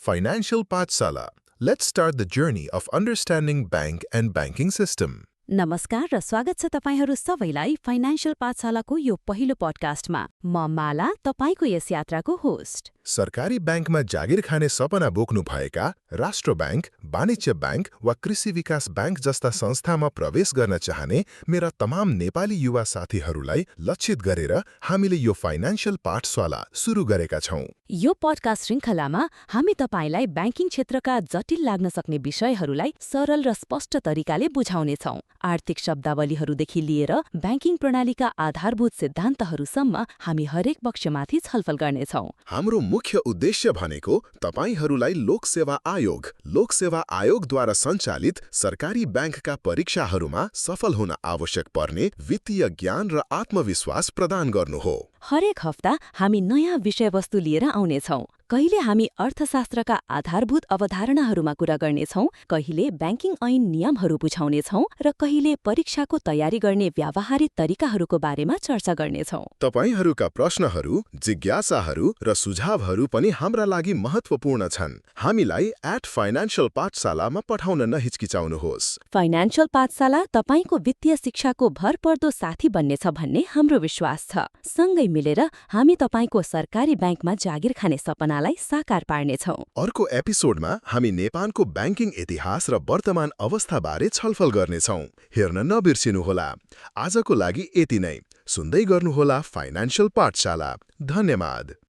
Financial Pathsala. Let's start the journey of understanding bank and banking system. नमस्कार र स्वागत छ तपाईहरू सबैलाई फाइनान्शियल पाठशालाको यो पहिलो पडकास्टमा। म माला, तपाईको यस यात्राको होस्ट। सरकारी बैंकमा जागिर खाने सपना बोक्नु भएका राष्ट्र बैंक, वाणिज्य बैंक वा कृषि विकास बैंक जस्ता संस्थामा प्रवेश गर्न चाहने मेरा तमाम नेपाली युवा साथीहरूलाई लक्षित गरेर हामीले यो फाइनान्शियल पाठशाला सुरु गरेका छौं। यो पडकास्ट श्रृङ्खलामा हामी तपाईलाई बैंकिङ क्षेत्रका जटिल लाग्न सक्ने विषयहरूलाई सरल र स्पष्ट तरिकाले बुझाउनेछौं। आर्थिक शब्दावलीहरूदेखि लिएर बैंकिङ प्रणालीका आधारभूत सिद्धान्तहरूसम्म हामी हरेक पक्षमाथि छलफल गर्नेछौं। हाम्रो मुख्य उद्देश्य भनेको तपाईहरूलाई लोकसेवा आयोगद्वारा सञ्चालित सरकारी बैंकका परीक्षाहरूमा सफल हुन आवश्यक पर्ने वित्तीय ज्ञान र आत्मविश्वास प्रदान गर्नु हो। हरेक हप्ता हामी नयाँ विषयवस्तु लिएर आउनेछौं। कहिले हामी अर्थशास्त्रका आधारभूत अवधारणाहरूमा कुरा गर्नेछौं, कहिले बैंकिङ ऐन नियमहरू बुझाउनेछौं र कहिले परीक्षाको तयारी गर्ने व्यावहारिक तरिकाहरूको बारेमा चर्चा गर्नेछौं। तपाईहरूका प्रश्नहरू, जिज्ञासाहरू र सुझावहरू पनि हाम्रा लागि महत्त्वपूर्ण छन्। हामीलाई @फाइनान्शियल पाठशालामा पठाउन नहिचकिचाउनुहोस्। फाइनान्शियल पाठशाला तपाईको वित्तीय शिक्षाको भरपर्दो साथी बन्नेछ भन्ने हाम्रो विश्वास छ। सँगै मिलेर हामी तपाईको सरकारी बैंकमा जागिर खाने सपनालाई साकार पार्नेछौं। अर्को एपिसोडमा हामी नेपालको बैंकिङ इतिहास र वर्तमान अवस्थाबारे छलफल गर्नेछौं। हेर्न नबिर्सिनुहोला। आजको लागि यति नै। सुन्दै गर्नुहोला फाइनान्शियल पाठशाला। धन्यवाद।